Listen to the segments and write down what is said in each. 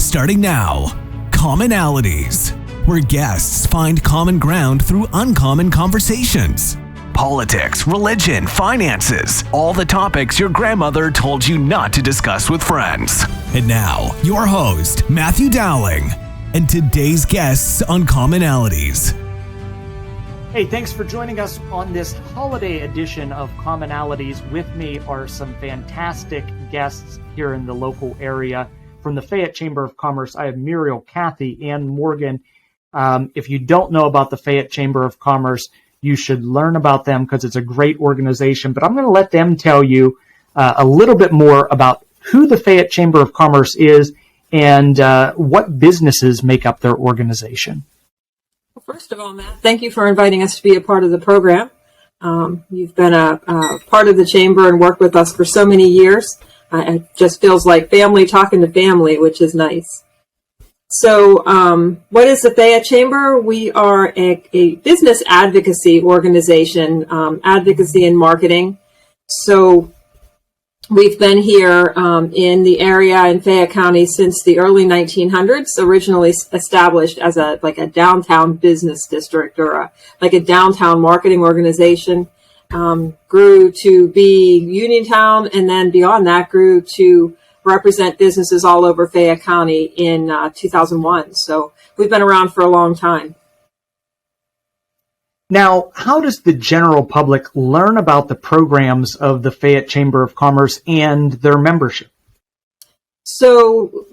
Starting now, Commonalities, where guests find common ground through uncommon conversations. Politics, religion, finances, all the topics your grandmother told you not to discuss with friends. And now, your host, Matthew Dowling, and today's guests on Commonalities. Hey, thanks for joining us on this holiday edition of Commonalities. With me are some fantastic guests here in the local area. From the Fayette Chamber of Commerce, I have Muriel, Kathy, and Morgan. If you don't know about the Fayette Chamber of Commerce, you should learn about them because it's a great organization. But I'm going to let them tell you a little bit more about who the Fayette Chamber of Commerce is and what businesses make up their organization. Well, first of all, Matt, thank you for inviting us to be a part of the program. You've been a part of the Chamber and worked with us for so many years. It just feels like family talking to family, which is nice. So what is the Fayette Chamber? We are a business advocacy organization, advocacy and marketing. So we've been here in the area in Fayette County since the early 1900s, originally established as a downtown business district or a downtown marketing organization. Grew to be Uniontown, and then beyond that grew to represent businesses all over Fayette County in 2001. So we've been around for a long time. Now, how does the general public learn about the programs of the Fayette Chamber of Commerce and their membership? So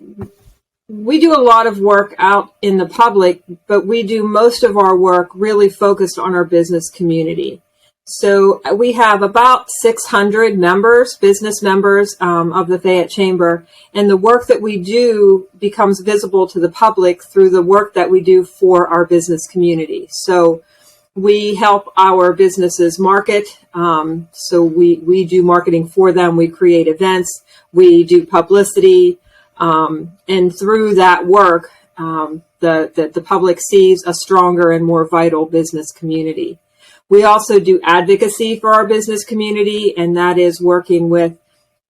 we do a lot of work out in the public, but we do most of our work really focused on our business community. So we have about 600 members, business members of the Fayette Chamber, and the work that we do becomes visible to the public through the work that we do for our business community. So we help our businesses market. So we do marketing for them. We create events. We do publicity. And through that work, the public sees a stronger and more vital business community. We also do advocacy for our business community, and that is working with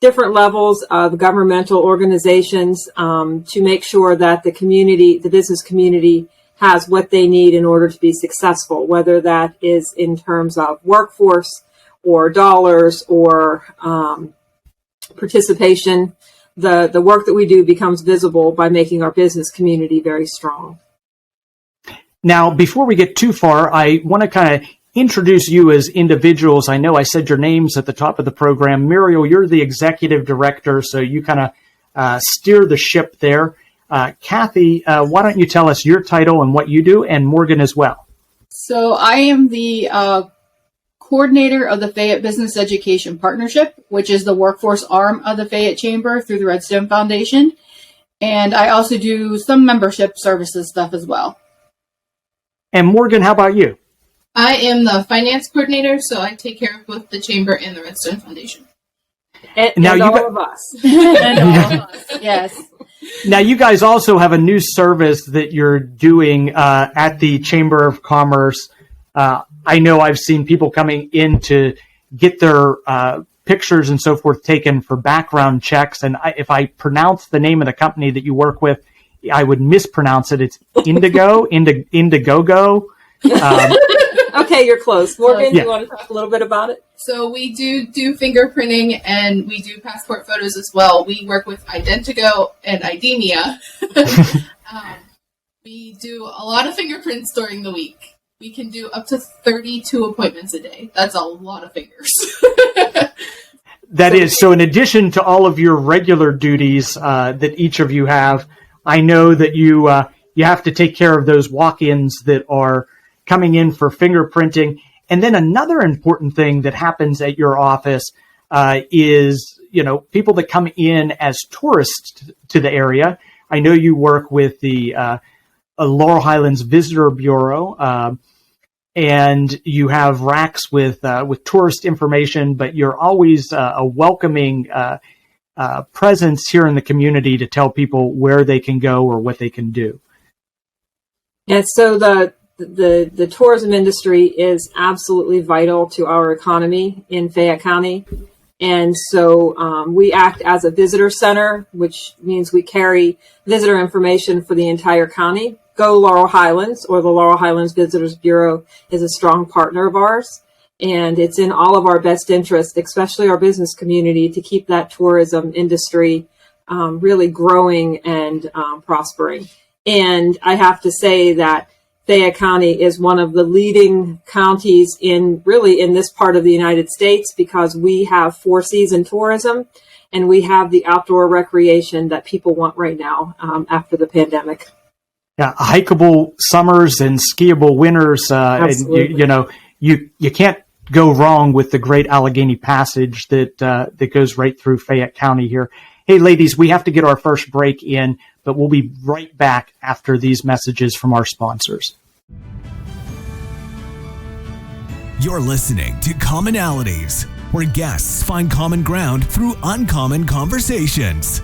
different levels of governmental organizations to make sure that the business community has what they need in order to be successful, whether that is in terms of workforce or dollars or participation. The work that we do becomes visible by making our business community very strong. Now, before we get too far, I want to kind of introduce you as individuals. I know I said your names at the top of the program. Muriel, you're the executive director, so you kind of steer the ship there. Kathy, why don't you tell us your title and what you do, and Morgan as well. So I am the coordinator of the Fayette Business Education Partnership, which is the workforce arm of the Fayette Chamber through the Redstone Foundation. And I also do some membership services stuff as well. And Morgan, how about you? I am the finance coordinator, so I take care of both the Chamber and the Redstone Foundation. And all of us. And all of us, yes. Now, you guys also have a new service that you're doing at the Chamber of Commerce. I know I've seen people coming in to get their pictures and so forth taken for background checks. And if I pronounce the name of the company that you work with, I would mispronounce it. It's Indiegogo. Okay, you're close. Morgan, do you want to talk a little bit about it? So we do fingerprinting, and we do passport photos as well. We work with Identigo and IDEMIA. We do a lot of fingerprints during the week. We can do up to 32 appointments a day. That's a lot of fingers. That is. So in addition to all of your regular duties that each of you have, I know that you have to take care of those walk-ins that are coming in for fingerprinting. And then another important thing that happens at your office is, people that come in as tourists to the area. I know you work with the Laurel Highlands Visitor Bureau, and you have racks with tourist information, but you're always a welcoming presence here in the community to tell people where they can go or what they can do. Yeah, so the tourism industry is absolutely vital to our economy in Fayette County. And so we act as a visitor center, which means we carry visitor information for the entire county. Go Laurel Highlands, or the Laurel Highlands Visitors Bureau, is a strong partner of ours. And it's in all of our best interest, especially our business community, to keep that tourism industry really growing and prospering. And I have to say that Fayette County is one of the leading counties in this part of the United States, because we have four-season tourism and we have the outdoor recreation that people want right now after the pandemic. Yeah, hikeable summers and skiable winters. And you can't go wrong with the great Allegheny Passage that goes right through Fayette County here. Hey, ladies, we have to get our first break in, but we'll be right back after these messages from our sponsors. You're listening to Commonalities, where guests find common ground through uncommon conversations.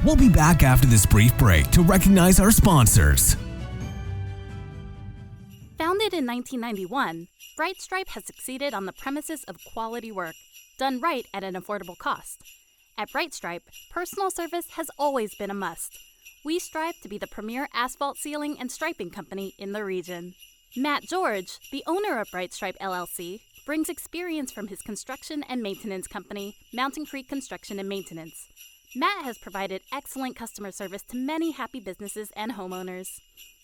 We'll be back after this brief break to recognize our sponsors. Founded in 1991, Bright Stripe has succeeded on the premises of quality work, done right at an affordable cost. At Bright Stripe, personal service has always been a must. We strive to be the premier asphalt sealing and striping company in the region. Matt George, the owner of Bright Stripe LLC, brings experience from his construction and maintenance company, Mountain Creek Construction and Maintenance. Matt has provided excellent customer service to many happy businesses and homeowners.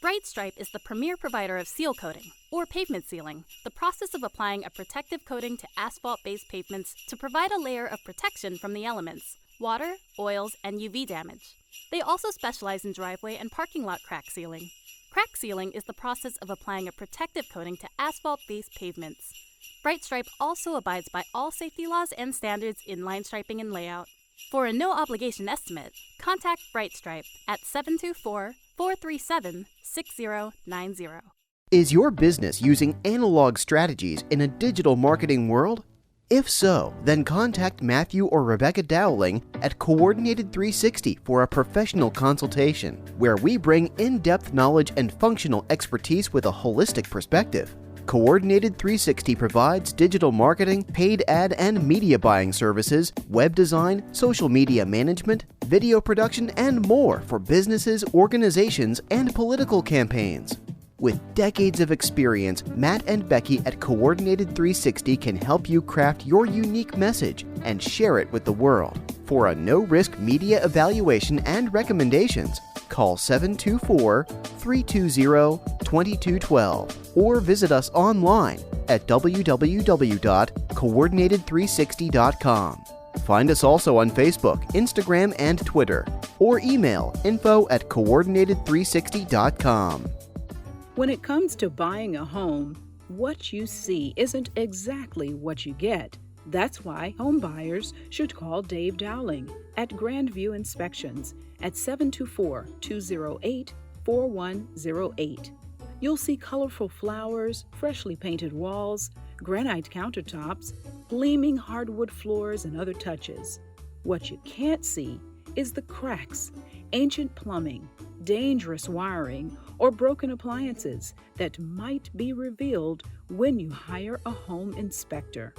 Bright Stripe is the premier provider of seal coating, or pavement sealing, the process of applying a protective coating to asphalt-based pavements to provide a layer of protection from the elements, water, oils, and UV damage. They also specialize in driveway and parking lot crack sealing. Crack sealing is the process of applying a protective coating to asphalt-based pavements. Bright Stripe also abides by all safety laws and standards in line striping and layout. For a no-obligation estimate, contact Bright Stripe at 724-437-6090. Is your business using analog strategies in a digital marketing world? If so, then contact Matthew or Rebecca Dowling at Coordinated 360 for a professional consultation, where we bring in-depth knowledge and functional expertise with a holistic perspective. Coordinated 360 provides digital marketing, paid ad and media buying services, web design, social media management, video production, and more for businesses, organizations, and political campaigns. With decades of experience, Matt and Becky at Coordinated 360 can help you craft your unique message and share it with the world. For a no-risk media evaluation and recommendations, call 724-320-2212 or visit us online at www.coordinated360.com. Find us also on Facebook, Instagram, and Twitter, or email info@coordinated360.com. When it comes to buying a home, what you see isn't exactly what you get. That's why home buyers should call Dave Dowling at Grandview Inspections at 724-208-4108. You'll see colorful flowers, freshly painted walls, granite countertops, gleaming hardwood floors, and other touches. What you can't see is the cracks, ancient plumbing, dangerous wiring, or broken appliances that might be revealed when you hire a home inspector.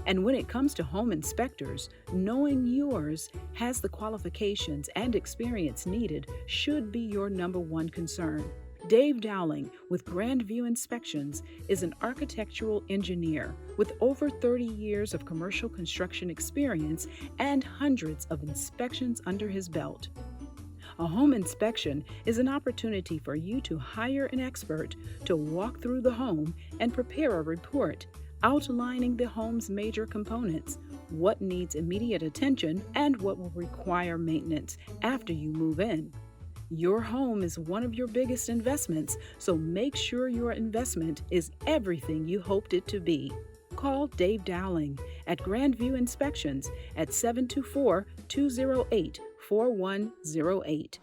And when it comes to home inspectors, knowing yours has the qualifications and experience needed should be your number one concern. Dave Dowling with Grandview Inspections is an architectural engineer with over 30 years of commercial construction experience and hundreds of inspections under his belt. A home inspection is an opportunity for you to hire an expert to walk through the home and prepare a report outlining the home's major components, what needs immediate attention, and what will require maintenance after you move in. Your home is one of your biggest investments, so make sure your investment is everything you hoped it to be. Call Dave Dowling at Grandview Inspections at 724-208-4108.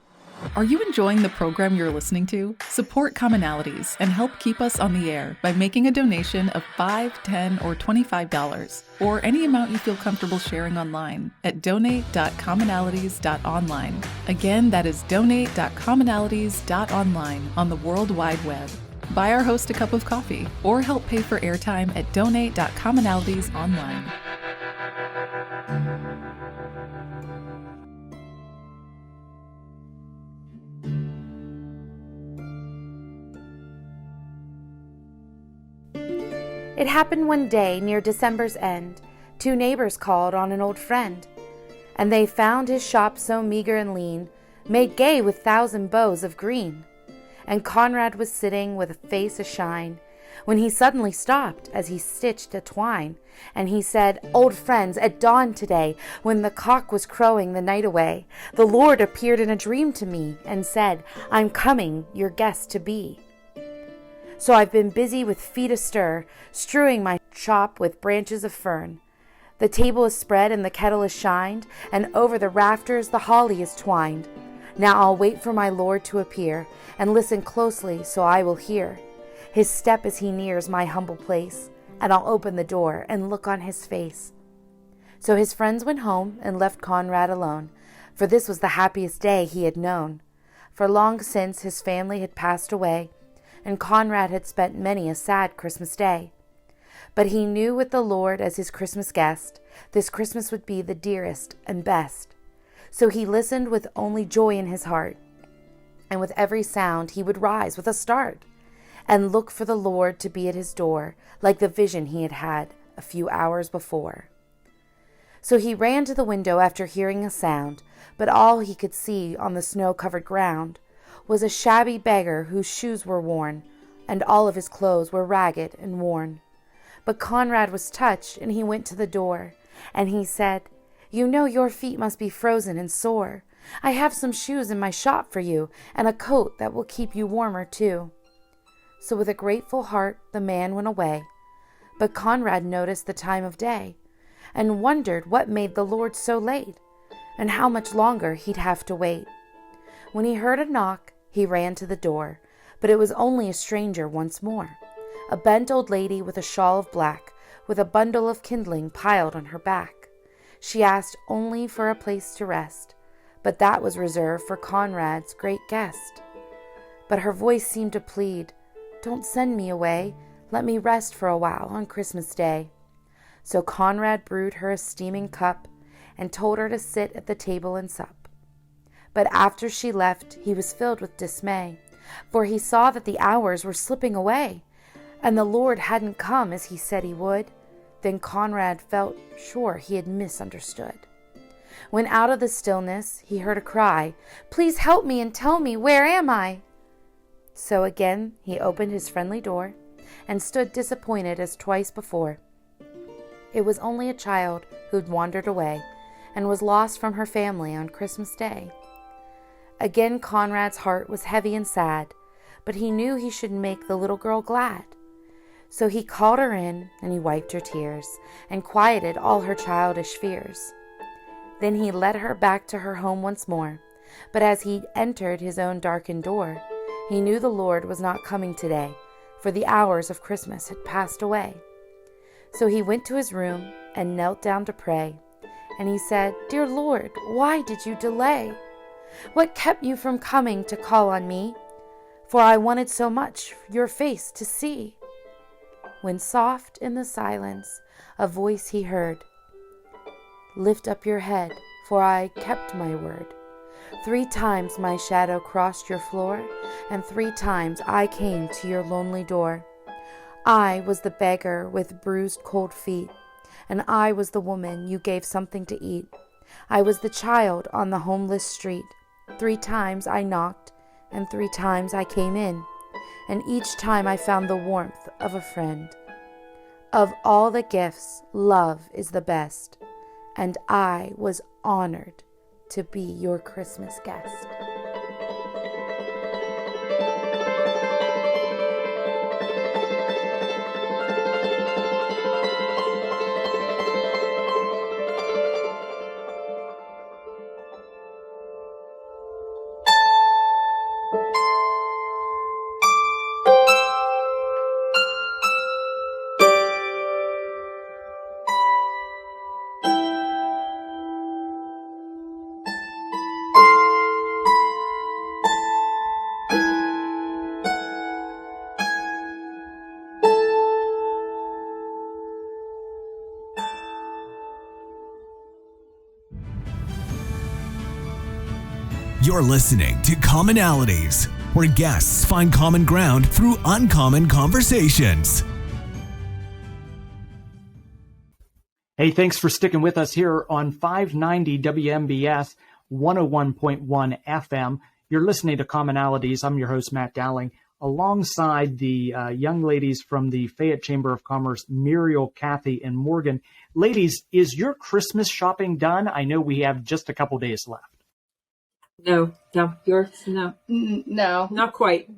Are you enjoying the program you're listening to? Support Commonalities and help keep us on the air by making a donation of $5, $10, or $25, or any amount you feel comfortable sharing online at donate.commonalities.online. Again, that is donate.commonalities.online on the World Wide Web. Buy our host a cup of coffee or help pay for airtime at donate.commonalities.online. It happened one day near December's end. 2 neighbors called on an old friend, and they found his shop so meager and lean, made gay with 1,000 bows of green. And Conrad was sitting with a face ashine, when he suddenly stopped as he stitched a twine. And he said, "Old friends, at dawn today, when the cock was crowing the night away, the Lord appeared in a dream to me and said, 'I'm coming your guest to be.' So I've been busy with feet astir, strewing my shop with branches of fern. The table is spread and the kettle is shined, and over the rafters the holly is twined. Now I'll wait for my Lord to appear, and listen closely so I will hear his step as he nears my humble place, and I'll open the door and look on his face." So his friends went home and left Conrad alone, for this was the happiest day he had known. For long since his family had passed away, and Conrad had spent many a sad Christmas day. But he knew with the Lord as his Christmas guest, this Christmas would be the dearest and best. So he listened with only joy in his heart, and with every sound he would rise with a start, and look for the Lord to be at his door, like the vision he had had a few hours before. So he ran to the window after hearing a sound, but all he could see on the snow-covered ground was a shabby beggar whose shoes were worn, and all of his clothes were ragged and worn. But Conrad was touched, and he went to the door, and he said, "You know your feet must be frozen and sore. I have some shoes in my shop for you, and a coat that will keep you warmer too." So with a grateful heart the man went away. But Conrad noticed the time of day, and wondered what made the Lord so late, and how much longer he'd have to wait. When he heard a knock, he ran to the door, but it was only a stranger once more, a bent old lady with a shawl of black, with a bundle of kindling piled on her back. She asked only for a place to rest, but that was reserved for Conrad's great guest. But her voice seemed to plead, "Don't send me away, let me rest for a while on Christmas Day." So Conrad brewed her a steaming cup, and told her to sit at the table and sup. But after she left, he was filled with dismay, for he saw that the hours were slipping away, and the Lord hadn't come as he said he would. Then Conrad felt sure he had misunderstood. When out of the stillness he heard a cry, "Please help me and tell me, where am I?" So again he opened his friendly door, and stood disappointed as twice before. It was only a child who'd wandered away, and was lost from her family on Christmas Day. Again Conrad's heart was heavy and sad, but he knew he should make the little girl glad. So he called her in, and he wiped her tears, and quieted all her childish fears. Then he led her back to her home once more, but as he entered his own darkened door, he knew the Lord was not coming today, for the hours of Christmas had passed away. So he went to his room and knelt down to pray, and he said, "Dear Lord, why did you delay? What kept you from coming to call on me? For I wanted so much your face to see." When soft in the silence a voice he heard, "Lift up your head, for I kept my word. 3 times my shadow crossed your floor, and 3 times I came to your lonely door. I was the beggar with bruised cold feet, and I was the woman you gave something to eat. I was the child on the homeless street. 3 times I knocked, and 3 times I came in, and each time I found the warmth of a friend. Of all the gifts, love is the best, and I was honored to be your Christmas guest." You're listening to Commonalities, where guests find common ground through uncommon conversations. Hey, thanks for sticking with us here on 590 WMBS 101.1 FM. You're listening to Commonalities. I'm your host, Matt Dowling, alongside the young ladies from the Fayette Chamber of Commerce, Muriel, Kathy, and Morgan. Ladies, is your Christmas shopping done? I know we have just a couple days left. No, yours, no, not quite.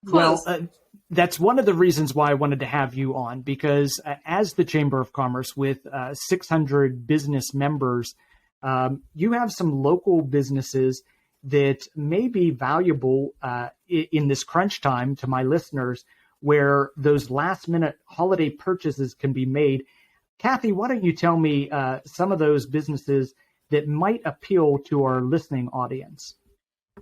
Close. Well, that's one of the reasons why I wanted to have you on, because as the Chamber of Commerce with 600 business members, you have some local businesses that may be valuable in this crunch time to my listeners, where those last minute holiday purchases can be made. Kathy, why don't you tell me some of those businesses that might appeal to our listening audience?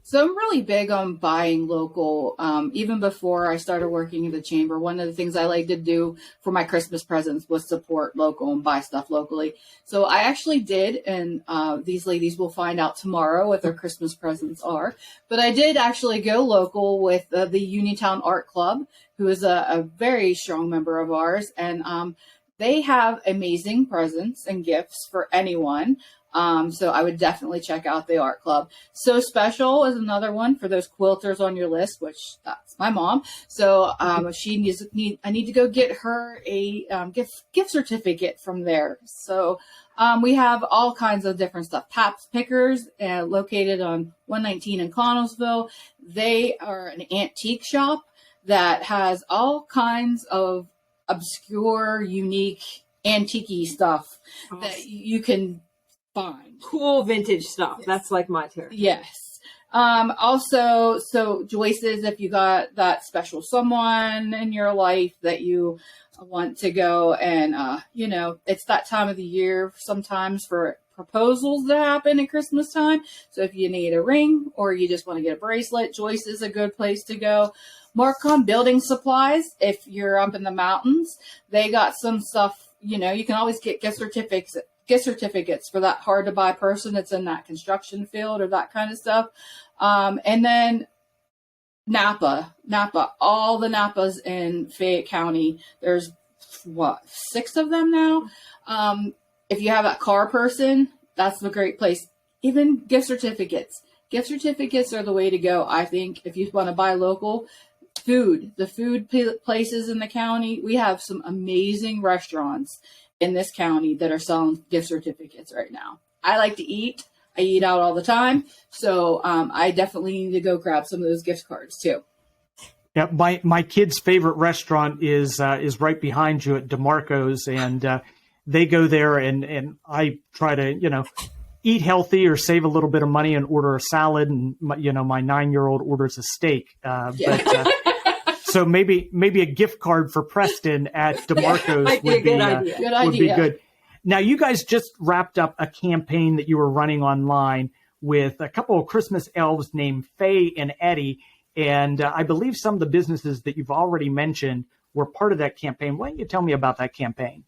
So I'm really big on buying local. Even before I started working in the chamber, one of the things I like to do for my Christmas presents was support local and buy stuff locally. So I actually did, and these ladies will find out tomorrow what their Christmas presents are. But I did actually go local with the Uniontown Art Club, who is a very strong member of ours. And they have amazing presents and gifts for anyone. So I would definitely check out the art club. So Special is another one for those quilters on your list, which that's my mom. So I need to go get her a gift certificate from there. So we have all kinds of different stuff. Paps Pickers, located on 119 in Connellsville. They are an antique shop that has all kinds of obscure, unique, antique-y stuff that you can find. Cool vintage stuff. Yes. That's like my territory. Yes. Also, so Joyce's, if you got that special someone in your life that you want to go and, it's that time of the year sometimes for proposals that happen at Christmas time. So if you need a ring or you just want to get a bracelet, Joyce is a good place to go. Marcon Building Supplies, if you're up in the mountains, they got some stuff, you can always get gift certificates for that hard to buy person that's in that construction field or that kind of stuff. And then Napa, all the Napas in Fayette County, there's 6 of them now. If you have that car person, that's a great place. Even gift certificates. Gift certificates are the way to go, I think, if you want to buy local. The food places in the county, we have some amazing restaurants in this county that are selling gift certificates right now. I like to eat. I eat out all the time. So I definitely need to go grab some of those gift cards too. Yeah, my kid's favorite restaurant is right behind you at DeMarco's, and they go there, and I try to, eat healthy or save a little bit of money and order a salad, and my 9-year-old orders a steak. So maybe a gift card for Preston at DeMarco's would be good. Now, you guys just wrapped up a campaign that you were running online with a couple of Christmas elves named Faye and Eddie, and I believe some of the businesses that you've already mentioned were part of that campaign. Why don't you tell me about that campaign?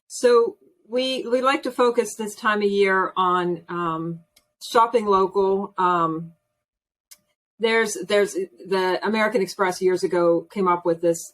So we like to focus this time of year on shopping local. There's the American Express years ago came up with this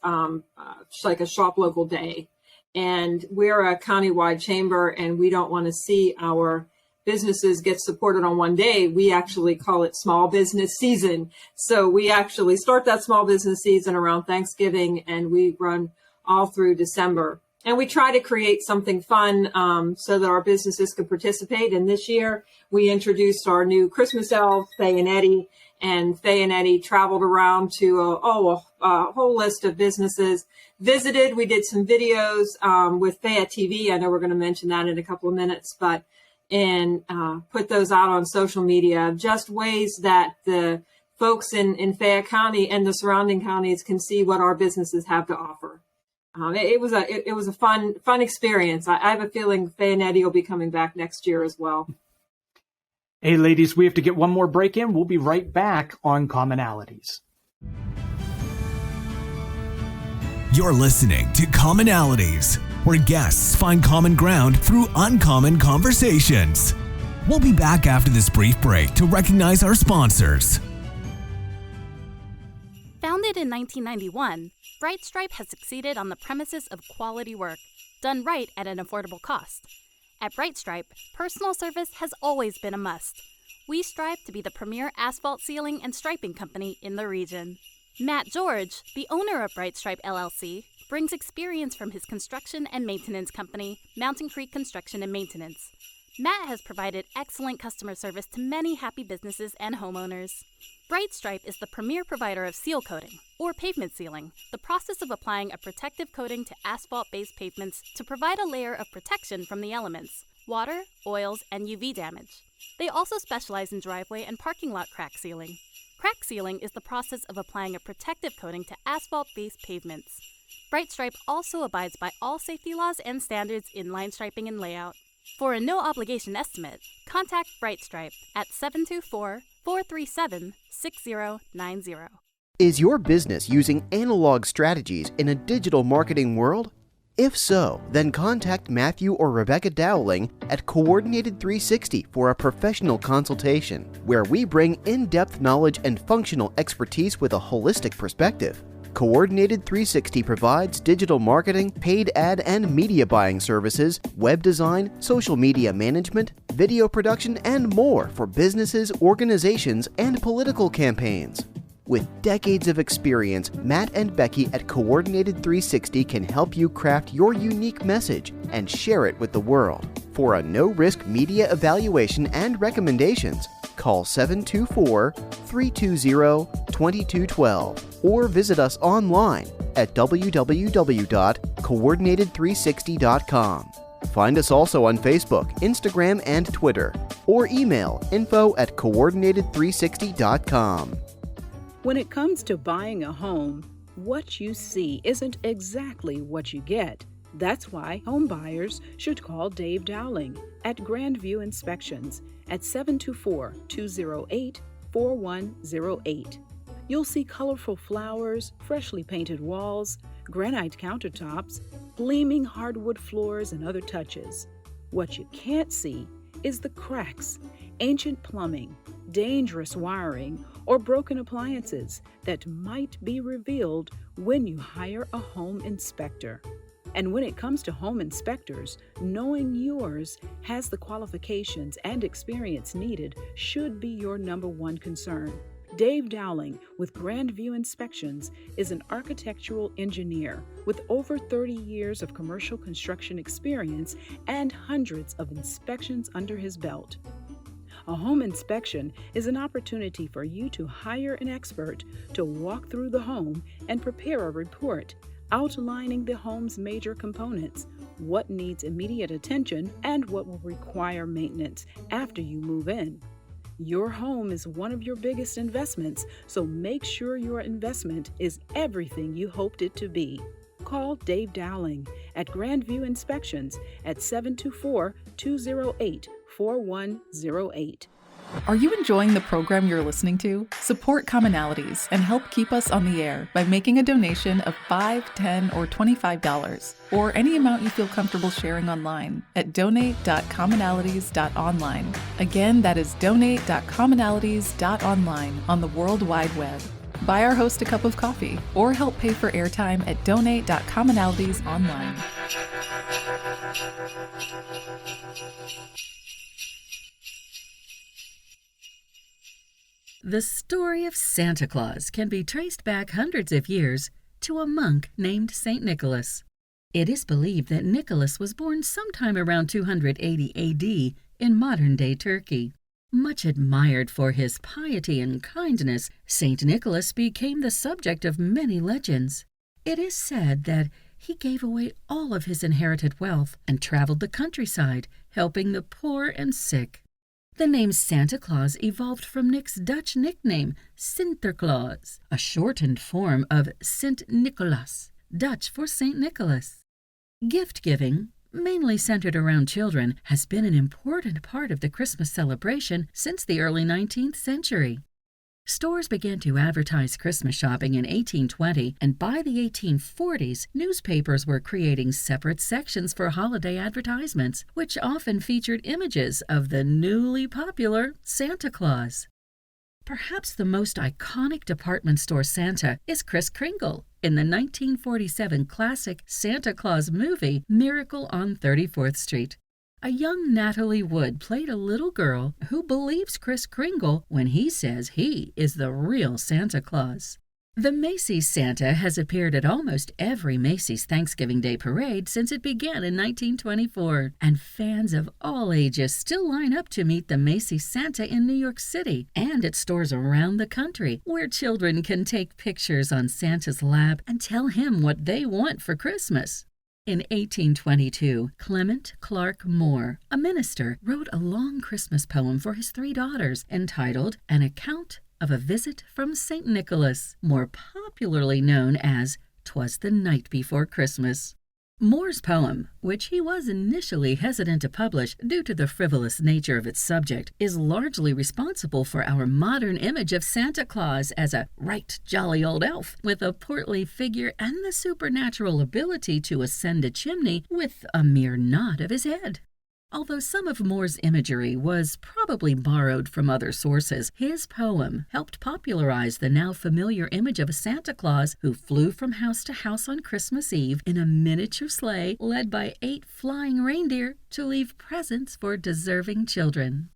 like a shop local day, and we're a countywide chamber, and we don't want to see our businesses get supported on one day. We actually call it small business season. So we actually start that small business season around Thanksgiving, and we run all through December. And we try to create something fun so that our businesses can participate. And this year we introduced our new Christmas elves, Faye and Eddie. And Faye and Eddie traveled around to a whole list of businesses, visited. We did some videos with Fayette TV. I know we're going to mention that in a couple of minutes, and put those out on social media, just ways that the folks in Fayette County and the surrounding counties can see what our businesses have to offer. It was a fun experience. I have a feeling Faye and Eddie will be coming back next year as well. Hey, ladies, we have to get one more break in. We'll be right back on Commonalities. You're listening to Commonalities, where guests find common ground through uncommon conversations. We'll be back after this brief break to recognize our sponsors. Founded in 1991, Bright Stripe has succeeded on the premises of quality work, done right at an affordable cost. At Bright Stripe, personal service has always been a must. We strive to be the premier asphalt sealing and striping company in the region. Matt George, the owner of Bright Stripe LLC, brings experience from his construction and maintenance company, Mountain Creek Construction and Maintenance. Matt has provided excellent customer service to many happy businesses and homeowners. Bright Stripe is the premier provider of seal coating, or pavement sealing, the process of applying a protective coating to asphalt-based pavements to provide a layer of protection from the elements, water, oils, and UV damage. They also specialize in driveway and parking lot crack sealing. Crack sealing is the process of applying a protective coating to asphalt-based pavements. Bright Stripe also abides by all safety laws and standards in line striping and layout. For a no-obligation estimate, contact Bright Stripe at 724-437-6090. Is your business using analog strategies in a digital marketing world? If so, then contact Matthew or Rebecca Dowling at Coordinated 360 for a professional consultation, where we bring in-depth knowledge and functional expertise with a holistic perspective. Coordinated 360 provides digital marketing, paid ad and media buying services, web design, social media management, video production, and more for businesses, organizations, and political campaigns. With decades of experience, Matt and Becky at Coordinated 360 can help you craft your unique message and share it with the world. For a no-risk media evaluation and recommendations, call 724-320-2212 or visit us online at www.coordinated360.com. Find us also on Facebook, Instagram, and Twitter, or email info@coordinated360.com. When it comes to buying a home, what you see isn't exactly what you get. That's why home buyers should call Dave Dowling at Grandview Inspections at 724-208-4108. You'll see colorful flowers, freshly painted walls, granite countertops, gleaming hardwood floors, and other touches. What you can't see is the cracks, ancient plumbing, dangerous wiring, or broken appliances that might be revealed when you hire a home inspector. And when it comes to home inspectors, knowing yours has the qualifications and experience needed should be your number one concern. Dave Dowling with Grandview Inspections is an architectural engineer with over 30 years of commercial construction experience and hundreds of inspections under his belt. A home inspection is an opportunity for you to hire an expert to walk through the home and prepare a report outlining the home's major components, what needs immediate attention, and what will require maintenance after you move in. Your home is one of your biggest investments, so make sure your investment is everything you hoped it to be. Call Dave Dowling at Grandview Inspections at 724-208-4108. Are you enjoying the program you're listening to? Support Commonalities and help keep us on the air by making a donation of $5, $10, or $25, or any amount you feel comfortable sharing online at donate.commonalities.online. Again, that is donate.commonalities.online on the World Wide Web. Buy our host a cup of coffee or help pay for airtime at donate.commonalities.online. The story of Santa Claus can be traced back hundreds of years to a monk named St. Nicholas. It is believed that Nicholas was born sometime around 280 A.D. in modern-day Turkey. Much admired for his piety and kindness, St. Nicholas became the subject of many legends. It is said that he gave away all of his inherited wealth and traveled the countryside, helping the poor and sick. The name Santa Claus evolved from Nick's Dutch nickname, Sinterklaas, a shortened form of Sint Nicolaas, Dutch for St. Nicholas. Gift-giving, mainly centered around children, has been an important part of the Christmas celebration since the early 19th century. Stores began to advertise Christmas shopping in 1820, and by the 1840s, newspapers were creating separate sections for holiday advertisements, which often featured images of the newly popular Santa Claus. Perhaps the most iconic department store Santa is Kris Kringle, in the 1947 classic Santa Claus movie Miracle on 34th Street. A young Natalie Wood played a little girl who believes Kris Kringle when he says he is the real Santa Claus. The Macy's Santa has appeared at almost every Macy's Thanksgiving Day parade since it began in 1924, and fans of all ages still line up to meet the Macy's Santa in New York City and at stores around the country, where children can take pictures on Santa's lap and tell him what they want for Christmas. In 1822, Clement Clark Moore, a minister, wrote a long Christmas poem for his 3 daughters entitled An Account of a Visit from St. Nicholas, more popularly known as 'Twas the Night Before Christmas. Moore's poem, which he was initially hesitant to publish due to the frivolous nature of its subject, is largely responsible for our modern image of Santa Claus as a right jolly old elf with a portly figure and the supernatural ability to ascend a chimney with a mere nod of his head. Although some of Moore's imagery was probably borrowed from other sources, his poem helped popularize the now familiar image of a Santa Claus who flew from house to house on Christmas Eve in a miniature sleigh led by 8 flying reindeer to leave presents for deserving children.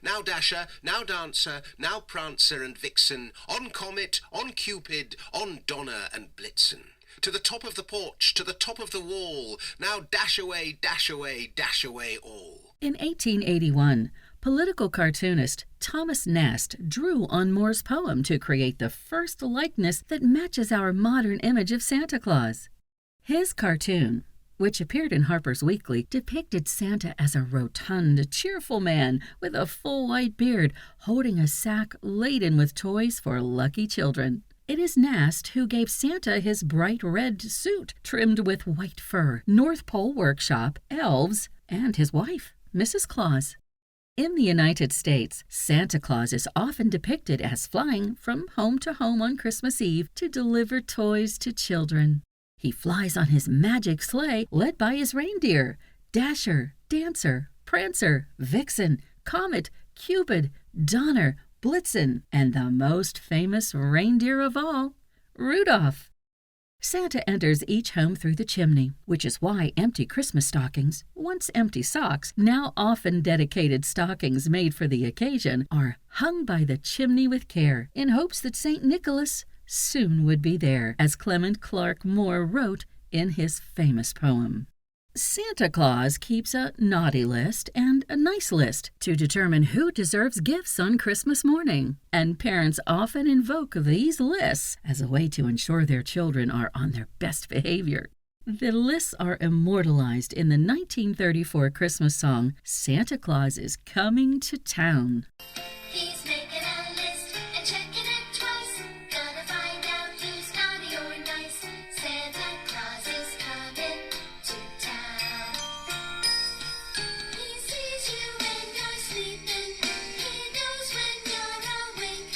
Now Dasher, now Dancer, now Prancer and Vixen, on Comet, on Cupid, on Donner and Blitzen. To the top of the porch, to the top of the wall, now dash away, dash away, dash away all. In 1881, political cartoonist Thomas Nast drew on Moore's poem to create the first likeness that matches our modern image of Santa Claus. His cartoon, which appeared in Harper's Weekly, depicted Santa as a rotund, cheerful man with a full white beard holding a sack laden with toys for lucky children. It is Nast who gave Santa his bright red suit trimmed with white fur, North Pole workshop, elves, and his wife, Mrs. Claus. In the United States, Santa Claus is often depicted as flying from home to home on Christmas Eve to deliver toys to children. He flies on his magic sleigh led by his reindeer, Dasher, Dancer, Prancer, Vixen, Comet, Cupid, Donner, Blitzen, and the most famous reindeer of all, Rudolph. Santa enters each home through the chimney, which is why empty Christmas stockings, once empty socks, now often dedicated stockings made for the occasion, are hung by the chimney with care, in hopes that St. Nicholas soon would be there, as Clement Clark Moore wrote in his famous poem. Santa Claus keeps a naughty list and a nice list to determine who deserves gifts on Christmas morning, and parents often invoke these lists as a way to ensure their children are on their best behavior. The lists are immortalized in the 1934 Christmas song, Santa Claus is Coming to Town. He's making a list and checking it twice. Gotta find out who's naughty or nice. Santa Claus is coming to town. He sees you when you're sleeping. He knows when you're awake.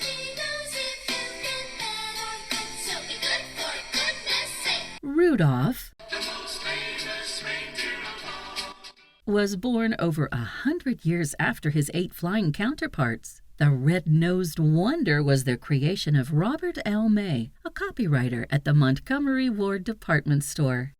He knows if you've been bad or good. So be good for goodness sake. Rudolph was born over 100 years after his 8 flying counterparts. The red-nosed wonder was the creation of Robert L. May, a copywriter at the Montgomery Ward department store.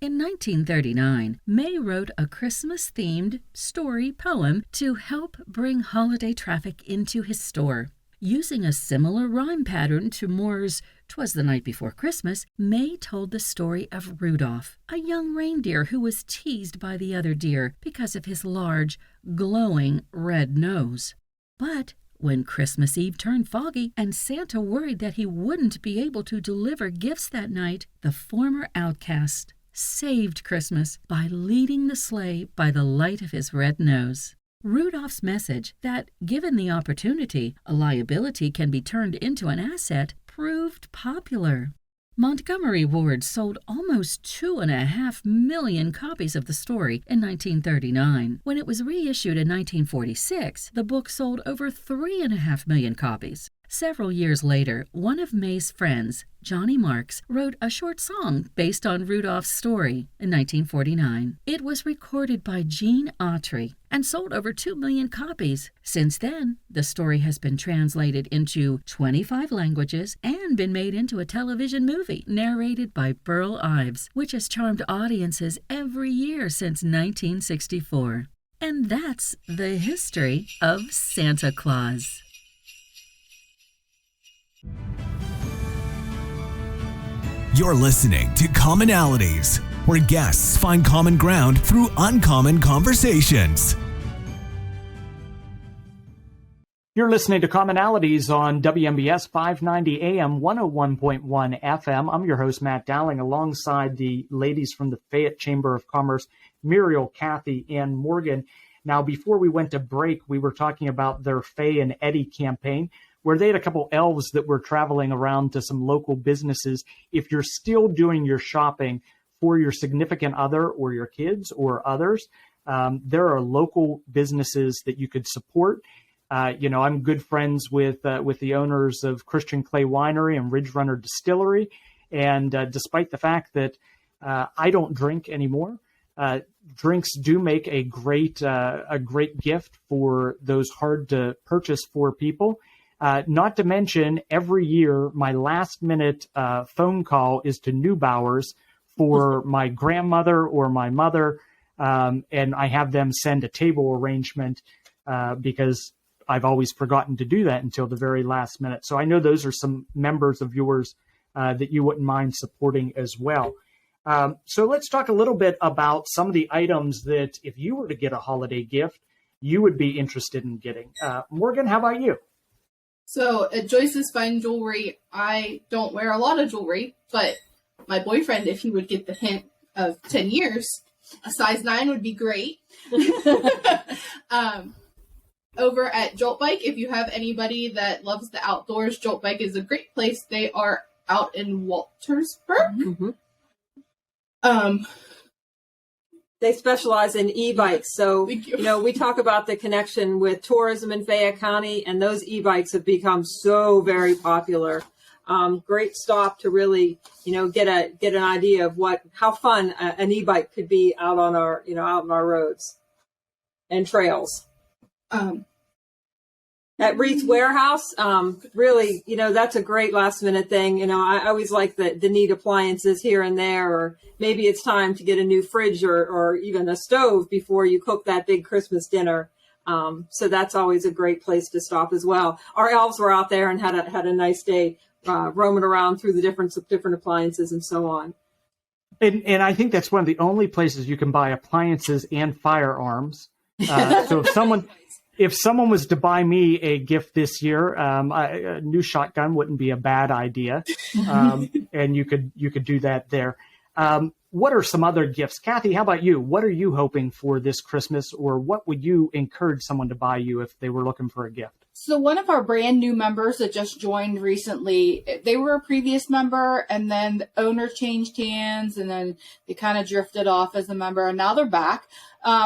In 1939, May wrote a Christmas-themed story poem to help bring holiday traffic into his store. Using a similar rhyme pattern to Moore's "'Twas the Night Before Christmas," May told the story of Rudolph, a young reindeer who was teased by the other deer because of his large, glowing red nose. But when Christmas Eve turned foggy and Santa worried that he wouldn't be able to deliver gifts that night, the former outcast saved Christmas by leading the sleigh by the light of his red nose. Rudolph's message that, given the opportunity, a liability can be turned into an asset, proved popular. Montgomery Ward sold almost 2.5 million copies of the story in 1939. When it was reissued in 1946, the book sold over 3.5 million copies. Several years later, one of May's friends, Johnny Marks, wrote a short song based on Rudolph's story in 1949. It was recorded by Gene Autry and sold over 2 million copies. Since then, the story has been translated into 25 languages and been made into a television movie narrated by Burl Ives, which has charmed audiences every year since 1964. And that's the history of Santa Claus. You're listening to Commonalities, where guests find common ground through uncommon conversations. You're listening to Commonalities on WMBS 590 AM, 101.1 FM. I'm your host, Matt Dowling, alongside the ladies from the Fayette Chamber of Commerce, Muriel, Kathy, and Morgan. Now, before we went to break, we were talking about their Fay and Eddie campaign, where they had a couple elves that were traveling around to some local businesses. If you're still doing your shopping for your significant other or your kids or others, there are local businesses that you could support. I'm good friends with the owners of Christian Clay Winery and Ridge Runner Distillery. And despite the fact that I don't drink anymore, drinks do make a great gift for those hard to purchase for people. Not to mention, every year, my last-minute phone call is to Neubauer's for my grandmother or my mother, and I have them send a table arrangement because I've always forgotten to do that until the very last minute. So I know those are some members of yours that you wouldn't mind supporting as well. So let's talk a little bit about some of the items that, if you were to get a holiday gift, you would be interested in getting. Morgan, how about you? So at Joyce's Fine Jewelry, I don't wear a lot of jewelry, but my boyfriend, if he would get the hint of 10 years, a size 9 would be great. Over at Jolt Bike, if you have anybody that loves the outdoors, Jolt Bike is a great place. They are out in Waltersburg. Mm-hmm. They specialize in e-bikes. So, we talk about the connection with tourism in Fayette County, and those e-bikes have become so very popular. Great stop to really, get an idea of how fun an e-bike could be out on our roads and trails. At Reed's Warehouse, really, that's a great last minute thing. I always like the neat appliances here and there, or maybe it's time to get a new fridge or even a stove before you cook that big Christmas dinner. So that's always a great place to stop as well. Our elves were out there and had a nice day roaming around through the different appliances and so on. And I think that's one of the only places you can buy appliances and firearms. So if someone was to buy me a gift this year, a new shotgun wouldn't be a bad idea, and you could do that there. What are some other gifts? Kathy, how about you? What are you hoping for this Christmas, or what would you encourage someone to buy you if they were looking for a gift? So one of our brand new members that just joined recently, they were a previous member, and then the owner changed hands, and then they kind of drifted off as a member, and now they're back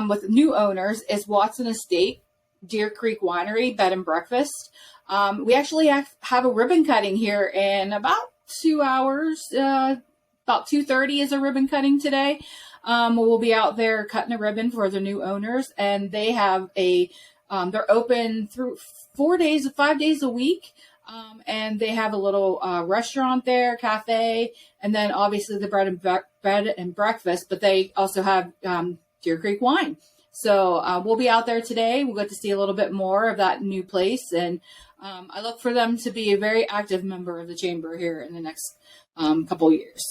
with new owners. Is Watson Estate, Deer Creek Winery, bed and breakfast. We actually have a ribbon cutting here in about 2 hours. About 2:30 is a ribbon cutting today. We'll be out there cutting a ribbon for the new owners, and they have they're open through 5 days a week. And they have a little restaurant there, cafe, and then obviously the bed and breakfast, but they also have Deer Creek wine. So we'll be out there today. We'll get to see a little bit more of that new place. And I look for them to be a very active member of the chamber here in the next couple of years.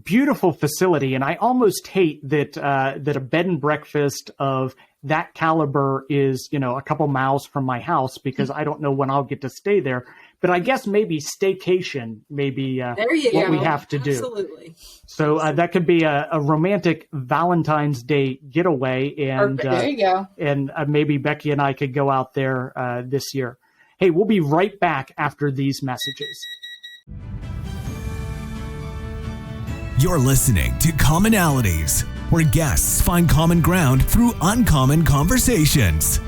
Beautiful facility. And I almost hate that a bed and breakfast of that caliber is, a couple miles from my house, because I don't know when I'll get to stay there. But I guess maybe staycation may be what we have to do. Absolutely. So that could be a romantic Valentine's Day getaway. And there you go. And maybe Becky and I could go out there this year. Hey, we'll be right back after these messages. You're listening to Commonalities, where guests find common ground through uncommon conversations.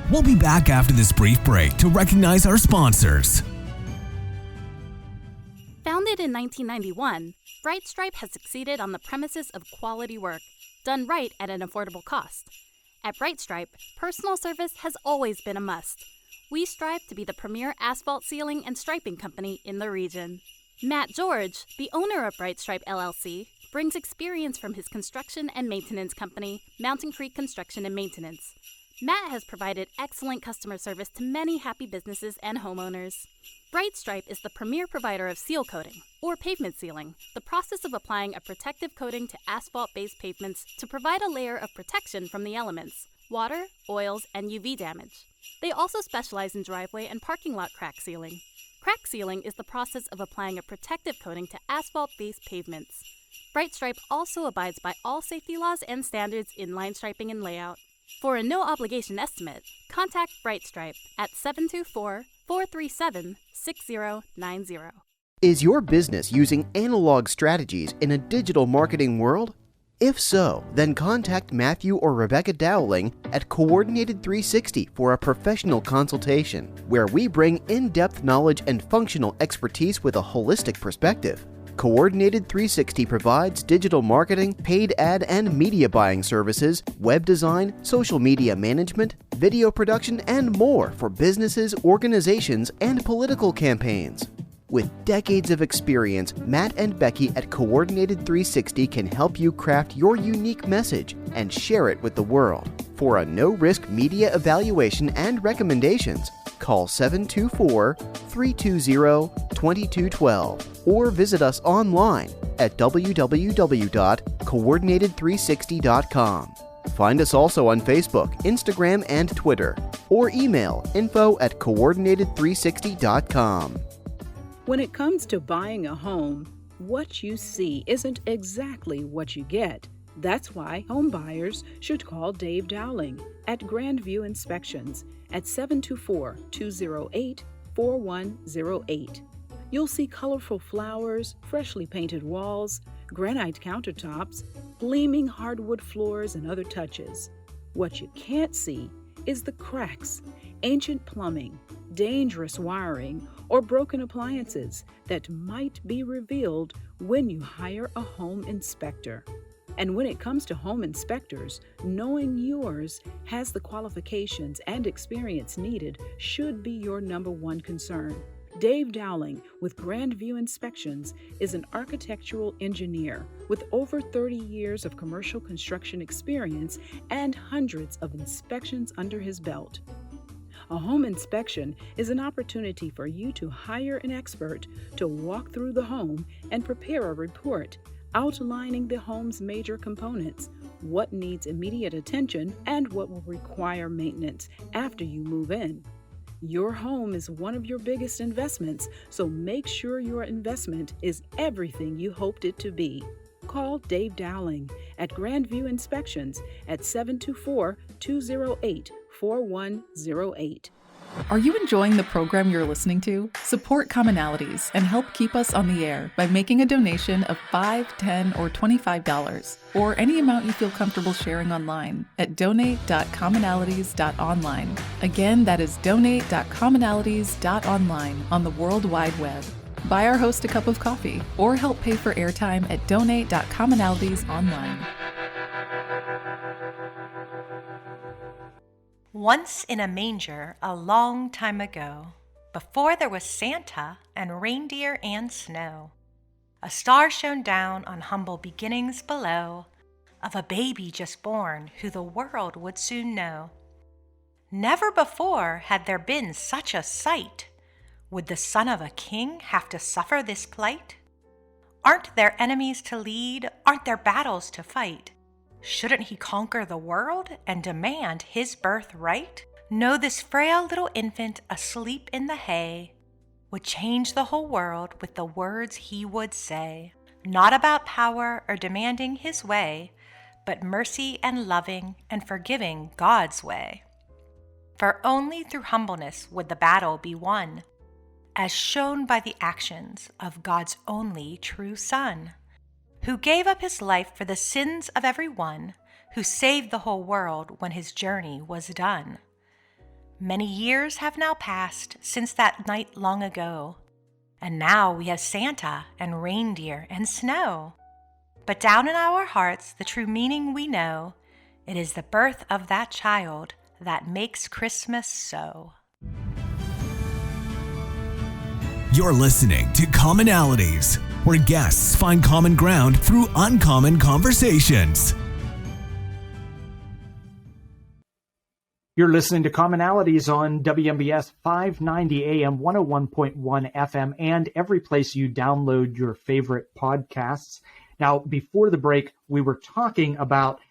We'll be back after this brief break to recognize our sponsors. Founded in 1991, Bright Stripe has succeeded on the premises of quality work, done right at an affordable cost. At Bright Stripe, personal service has always been a must. We strive to be the premier asphalt sealing and striping company in the region. Matt George, the owner of Bright Stripe LLC, brings experience from his construction and maintenance company, Mountain Creek Construction and Maintenance. Matt has provided excellent customer service to many happy businesses and homeowners. Bright Stripe is the premier provider of seal coating, or pavement sealing, the process of applying a protective coating to asphalt-based pavements to provide a layer of protection from the elements, water, oils, and UV damage. They also specialize in driveway and parking lot crack sealing. Crack sealing is the process of applying a protective coating to asphalt-based pavements. Bright Stripe also abides by all safety laws and standards in line striping and layout. For a no-obligation estimate, contact Bright Stripe at 724-437-6090. Is your business using analog strategies in a digital marketing world? If so, then contact Matthew or Rebecca Dowling at Coordinated 360 for a professional consultation, where we bring in-depth knowledge and functional expertise with a holistic perspective. Coordinated 360 provides digital marketing, paid ad and media buying services, web design, social media management, video production, and more for businesses, organizations, and political campaigns. With decades of experience, Matt and Becky at Coordinated 360 can help you craft your unique message and share it with the world. For a no-risk media evaluation and recommendations, call 724-320-2212 or visit us online at www.coordinated360.com. Find us also on Facebook, Instagram, and Twitter, or email info@coordinated360.com. When it comes to buying a home, what you see isn't exactly what you get. That's why home buyers should call Dave Dowling at Grandview Inspections at 724-208-4108. You'll see colorful flowers, freshly painted walls, granite countertops, gleaming hardwood floors, and other touches. What you can't see is the cracks, ancient plumbing, dangerous wiring, or broken appliances that might be revealed when you hire a home inspector. And when it comes to home inspectors, knowing yours has the qualifications and experience needed should be your number one concern. Dave Dowling with Grandview Inspections is an architectural engineer with over 30 years of commercial construction experience and hundreds of inspections under his belt. A home inspection is an opportunity for you to hire an expert to walk through the home and prepare a report outlining the home's major components, what needs immediate attention, and what will require maintenance after you move in. Your home is one of your biggest investments, so make sure your investment is everything you hoped it to be. Call Dave Dowling at Grandview Inspections at 724-208-4108. Are you enjoying the program you're listening to? Support Commonalities and help keep us on the air by making a donation of $5, $10, or $25, or any amount you feel comfortable sharing online at donate.commonalities.online. Again, that is donate.commonalities.online on the World Wide Web. Buy our host a cup of coffee or help pay for airtime at donate.commonalities.online. Once in a manger a long time ago, before there was Santa and reindeer and snow, a star shone down on humble beginnings below of a baby just born who the world would soon know. Never before had there been such a sight. Would the son of a king have to suffer this plight? Aren't there enemies to lead? Aren't there battles to fight? Shouldn't he conquer the world and demand his birthright? No, this frail little infant asleep in the hay would change the whole world with the words he would say. Not about power or demanding his way, but mercy and loving and forgiving God's way. For only through humbleness would the battle be won, as shown by the actions of God's only true Son, who gave up his life for the sins of every one, who saved the whole world when his journey was done. Many years have now passed since that night long ago, And now we have Santa and reindeer and snow. But down in our hearts, the true meaning we know, it is the birth of that child that makes Christmas so. You're listening to Commonalities, where guests find common ground through uncommon conversations. You're listening to Commonalities on WMBS 590 AM, 101.1 FM, and every place you download your favorite podcasts. Now, before the break, we were talking about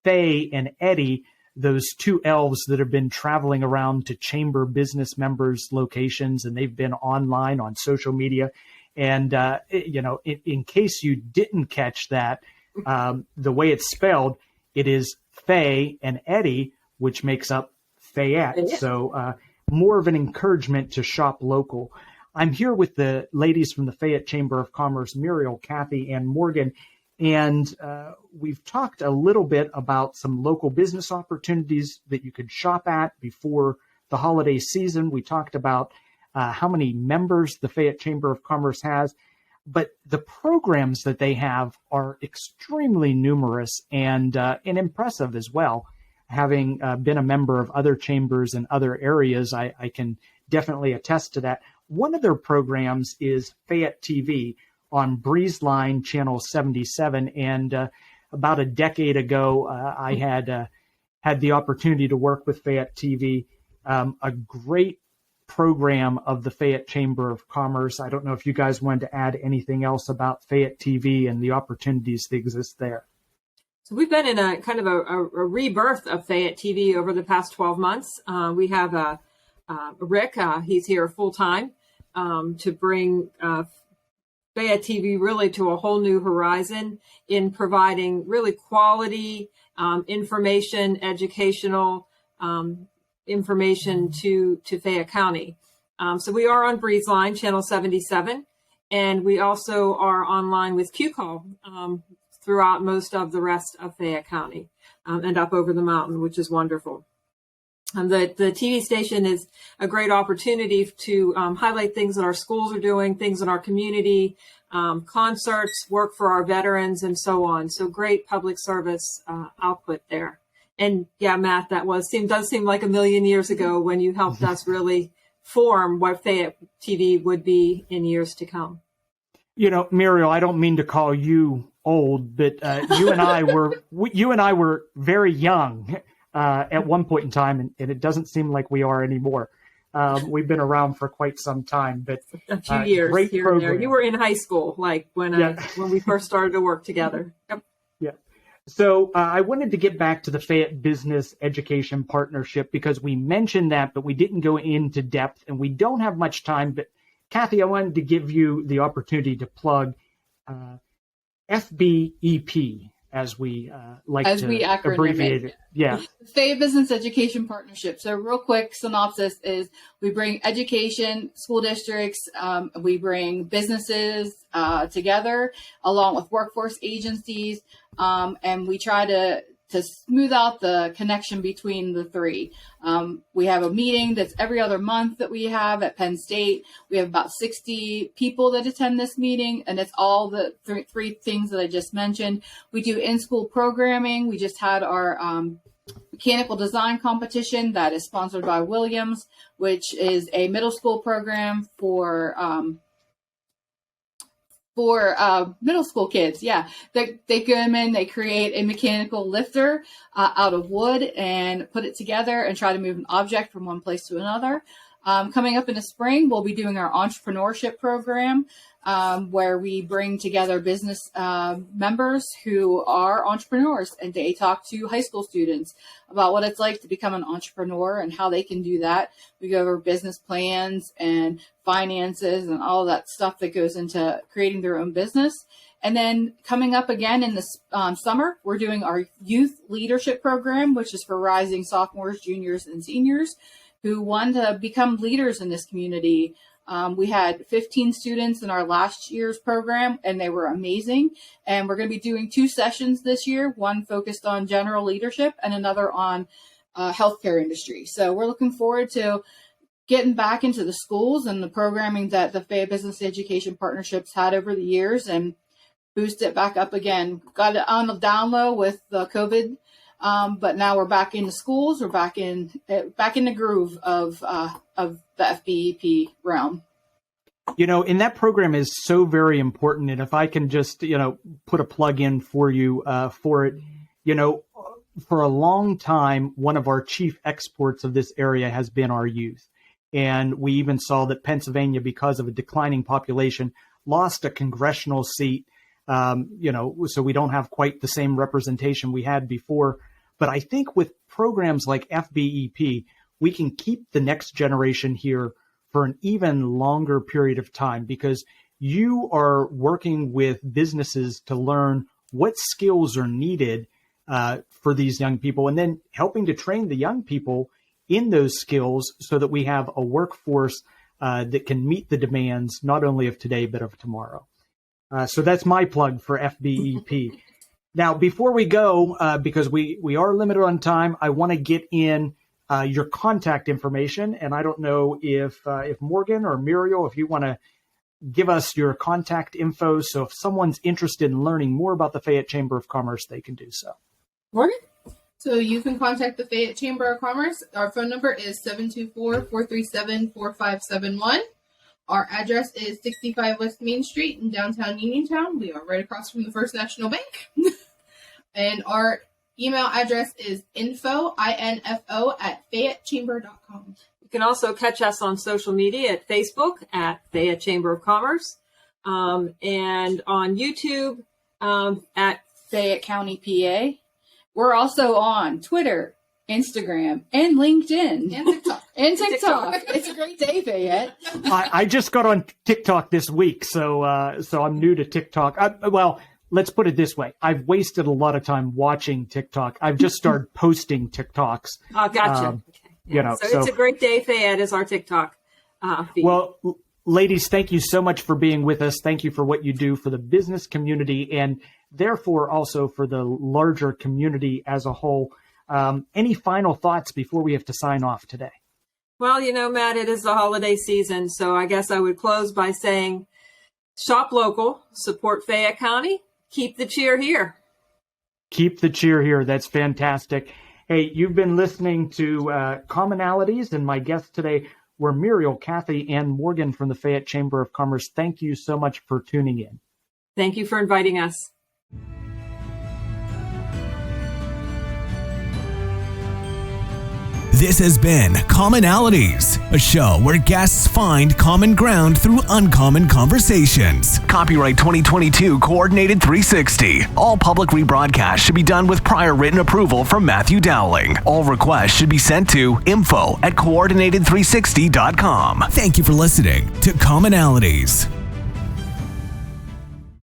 Faye and Eddie, those two elves that have been traveling around to chamber business members' locations, and they've been online on social media. And, in case you didn't catch that, the way it's spelled, it is Faye and Eddie, which makes up Fayette. So more of an encouragement to shop local. I'm here with the ladies from the Fayette Chamber of Commerce, Muriel, Kathy, and Morgan. And we've talked a little bit about some local business opportunities that you could shop at before the holiday season. We talked about how many members the Fayette Chamber of Commerce has, but the programs that they have are extremely numerous and impressive as well. Having been a member of other chambers in other areas, I can definitely attest to that. One of their programs is Fayette TV on Breezeline Channel 77. And about a decade ago, I had the opportunity to work with Fayette TV, a great program of the Fayette Chamber of Commerce. I don't know if you guys wanted to add anything else about Fayette TV and the opportunities that exist there. So we've been in a kind of a rebirth of Fayette TV over the past 12 months. We have Rick, he's here full time to bring Fayette TV really to a whole new horizon in providing really quality information, educational information to Fayette County. So we are on Breezeline, Channel 77, and we also are online with QCall throughout most of the rest of Fayette County and up over the mountain, which is wonderful. The TV station is a great opportunity to highlight things that our schools are doing, things in our community, concerts, work for our veterans, and so on. So great public service output there. And yeah, Matt, does seem like a million years ago when you helped us really form what Fayette TV would be in years to come. You know, Muriel, I don't mean to call you old, but you and I were very young at one point in time, and it doesn't seem like we are anymore. We've been around for quite some time, but a few years great here program. and there. You were in high school, like when we first started to work together. Yep. Yeah. So I wanted to get back to the Fayette Business Education Partnership because we mentioned that, but we didn't go into depth, and we don't have much time. But Kathy, I wanted to give you the opportunity to plug FBEP, as we abbreviate it. Yeah. Fayette Business Education Partnership. So real quick synopsis is we bring education, school districts, we bring businesses together along with workforce agencies, and we try to smooth out the connection between the three. We have a meeting that's every other month that we have at Penn State. We have about 60 people that attend this meeting, and it's all the three things that I just mentioned. We do in-school programming. We just had our mechanical design competition that is sponsored by Williams, which is a middle school program for middle school kids. Yeah, they come in, they create a mechanical lifter out of wood and put it together and try to move an object from one place to another. Coming up in the spring, we'll be doing our entrepreneurship program, where we bring together business members who are entrepreneurs, and they talk to high school students about what it's like to become an entrepreneur and how they can do that. We go over business plans and finances and all of that stuff that goes into creating their own business. And then coming up again in the summer, we're doing our youth leadership program, which is for rising sophomores, juniors, and seniors who want to become leaders in this community. We had 15 students in our last year's program, and they were amazing. And we're going to be doing 2 sessions this year, one focused on general leadership and another on healthcare industry. So we're looking forward to getting back into the schools and the programming that the Fayette Business Education Partnerships had over the years and boost it back up again. Got it on the down low with the COVID, but now we're back in the schools. We're back in the groove of the FBEP realm. And that program is so very important. And if I can just, put a plug in for you for it, for a long time, one of our chief exports of this area has been our youth. And we even saw that Pennsylvania, because of a declining population, lost a congressional seat, so we don't have quite the same representation we had before. But I think with programs like FBEP, we can keep the next generation here for an even longer period of time, because you are working with businesses to learn what skills are needed for these young people, and then helping to train the young people in those skills so that we have a workforce that can meet the demands not only of today, but of tomorrow. So that's my plug for FBEP. Now, before we go, because we are limited on time, I want to get in your contact information. And I don't know if Morgan or Muriel, if you want to give us your contact info. So if someone's interested in learning more about the Fayette Chamber of Commerce, they can do so. Morgan? So you can contact the Fayette Chamber of Commerce. Our phone number is 724-437-4571. Our address is 65 West Main Street in downtown Uniontown. We are right across from the First National Bank. And our email address is info, I-N-F-O, @FayetteChamber.com. You can also catch us on social media at Facebook at Fayette Chamber of Commerce, and on YouTube at Fayette County, PA. We're also on Twitter, Instagram, and LinkedIn. And TikTok. It's a great day, Fayette. I just got on TikTok this week, so I'm new to TikTok. Well, let's put it this way. I've wasted a lot of time watching TikTok. I've just started posting TikToks. Oh, gotcha. Okay. So it's a great day, Fayette, is our TikTok feed. Well, ladies, thank you so much for being with us. Thank you for what you do for the business community and therefore also for the larger community as a whole. Any final thoughts before we have to sign off today? Well, Matt, it is the holiday season, so I guess I would close by saying shop local, support Fayette County, keep the cheer here. Keep the cheer here. That's fantastic. Hey, you've been listening to Commonalities, and my guests today were Muriel, Kathy, and Morgan from the Fayette Chamber of Commerce. Thank you so much for tuning in. Thank you for inviting us. This has been Commonalities, a show where guests find common ground through uncommon conversations. Copyright 2022 Coordinated 360. All public rebroadcasts should be done with prior written approval from Matthew Dowling. All requests should be sent to info@coordinated360.com. Thank you for listening to Commonalities.